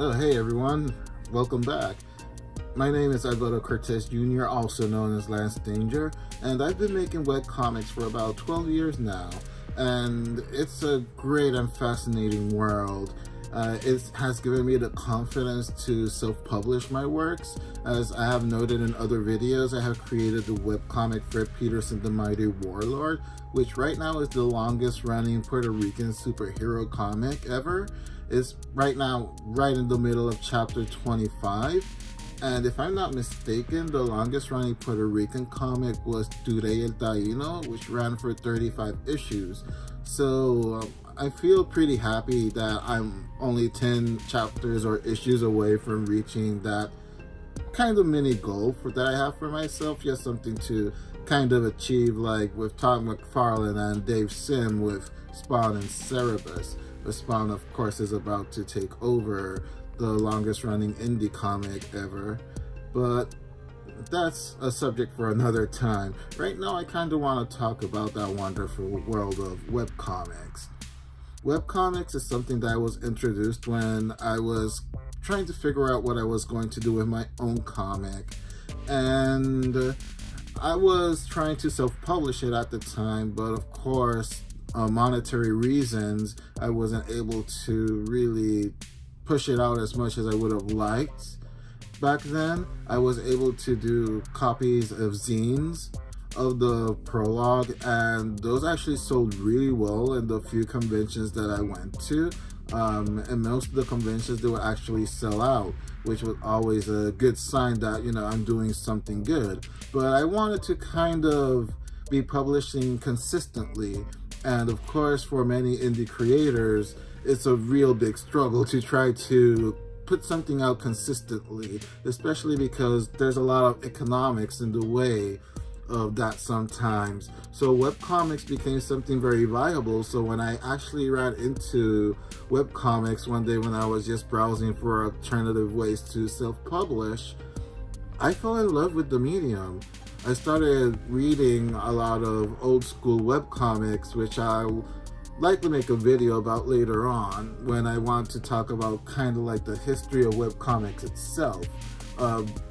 Oh, hey everyone, welcome back. My name is Alvaro Cortez Jr., also known as Lance Danger, and I've been making webcomics for about 12 years now, and it's a great and fascinating world. It has given me the confidence to self-publish my works. As I have noted in other videos, I have created the webcomic Fred Peterson the Mighty Warlord, which right now is the longest running Puerto Rican superhero comic ever. It's right now right in the middle of chapter 25. And if I'm not mistaken, the longest running Puerto Rican comic was Durey el Taíno, which ran for 35 issues. So I feel pretty happy that I'm only 10 chapters or issues away from reaching that kind of mini goal that I have for myself. Just something to kind of achieve, like with Todd McFarlane and Dave Sim with Spawn and Cerebus. But Spawn, of course, is about to take over the longest running indie comic ever. But that's a subject for another time. Right now, I kind of want to talk about that wonderful world of webcomics. Webcomics is something that I was introduced when I was trying to figure out what I was going to do with my own comic. And I was trying to self-publish it at the time, but of course, monetary reasons, I wasn't able to really push it out as much as I would have liked. Back then, I was able to do copies of zines of the prologue, and those actually sold really well in the few conventions that I went to. And most of the conventions, they would actually sell out, which was always a good sign that, you know, I'm doing something good. But I wanted to kind of be publishing consistently. And of course, for many indie creators, it's a real big struggle to try to put something out consistently, especially because there's a lot of economics in the way of that sometimes. So webcomics became something very viable. So when I actually ran into webcomics one day when I was just browsing for alternative ways to self-publish, I fell in love with the medium. I started reading a lot of old school webcomics, which I'll likely make a video about later on when I want to talk about kind of like the history of webcomics itself.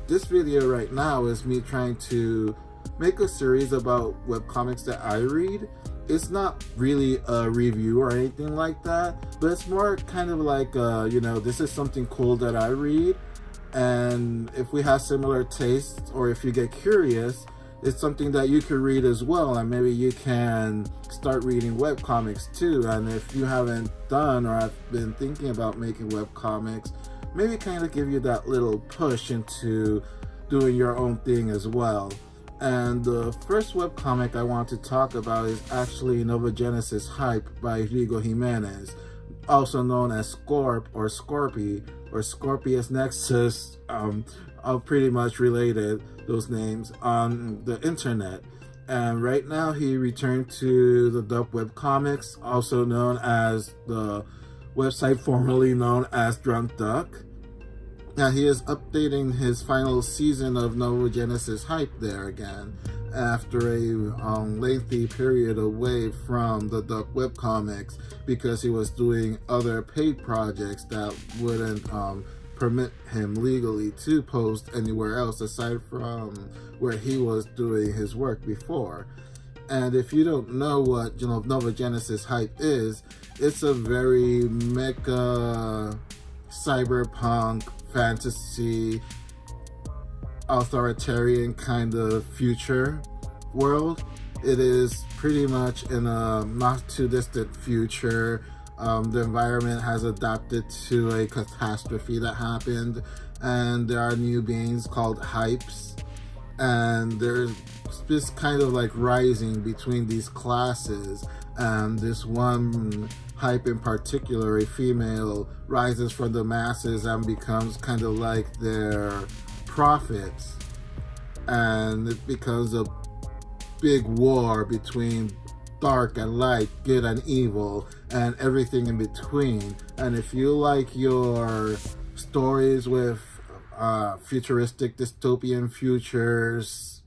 This video right now is me trying to make a series about webcomics that I read. It's not really a review or anything like that, but it's more kind of like, you know, this is something cool that I read. And if we have similar tastes, or if you get curious, it's something that you could read as well, and maybe you can start reading webcomics too. And if you haven't done or have been thinking about making webcomics, maybe kind of give you that little push into doing your own thing as well. And the first webcomic I want to talk about is actually NovusGenesis Hype by Rigo Jimenez, also known as Scorp or Scorpy or Scorpius Nexus. Are pretty much related, those names, on the internet. And right now he returned to the Duck Webcomics, also known as the website formerly known as Drunk Duck. Now he is updating his final season of NovusGenesis Hype there again, after a lengthy period away from the Duck Webcomics because he was doing other paid projects that wouldn't permit him legally to post anywhere else aside from where he was doing his work before. And if you don't know what NovusGenesis Hype is, it's a very mecha cyberpunk fantasy authoritarian kind of future world. It is pretty much in a not too distant future. The environment has adapted to a catastrophe that happened, and there are new beings called hypes, and there's this kind of like rising between these classes. And this one hype in particular, a female, rises from the masses and becomes kind of like their prophets, and it becomes a big war between dark and light, good and evil, and everything in between. And if you like your stories with futuristic dystopian futures,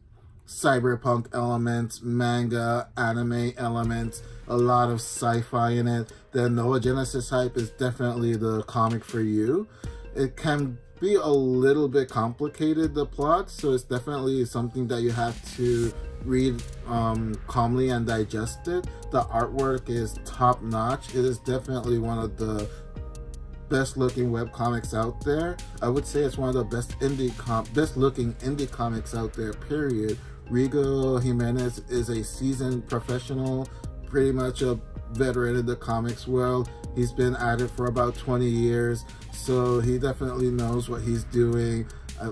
cyberpunk elements, manga, anime elements, a lot of sci-fi in it, then NovusGenesis Hype is definitely the comic for you. it can be a little bit complicated, the plot, so it's definitely something that you have to read calmly and digest it. The artwork is top notch. It is definitely one of the best looking webcomics out there. I would say it's one of the best looking indie comics out there, period. Rigo Jimenez is a seasoned professional, pretty much a veteran in the comics world. He's been at it for about 20 years, so he definitely knows what he's doing.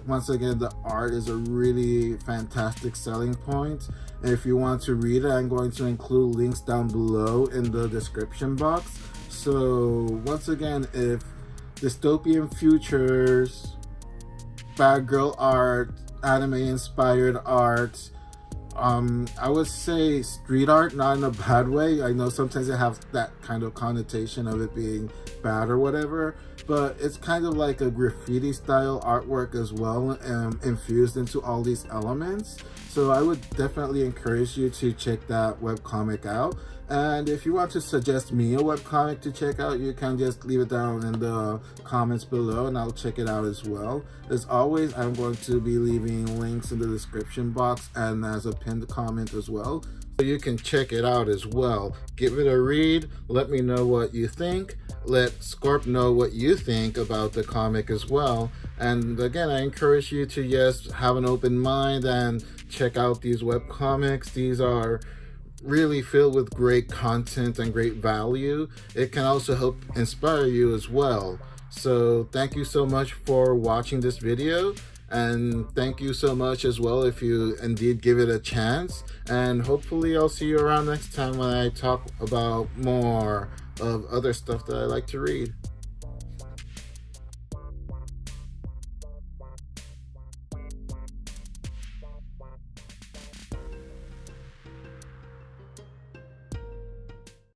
Once again, the art is a really fantastic selling point. And if you want to read it, I'm going to include links down below in the description box. So once again, if dystopian futures, bad girl art, anime inspired art, I would say street art, not in a bad way. I know sometimes it has that kind of connotation of it being bad or whatever, but it's kind of like a graffiti style artwork as well, infused into all these elements. So I would definitely encourage you to check that webcomic out. And if you want to suggest me a webcomic to check out, you can just leave it down in the comments below and I'll check it out as well. As always, I'm going to be leaving links in the description box and as a pinned comment as well, so you can check it out as well. Give it a read, let me know what you think. Let Scorp know what you think about the comic as well. And again, I encourage you to just have an open mind and check out these webcomics. These are really filled with great content and great value. It can also help inspire you as well. So thank you so much for watching this video, and thank you so much as well if you indeed give it a chance, and hopefully I'll see you around next time when I talk about more of other stuff that I like to read.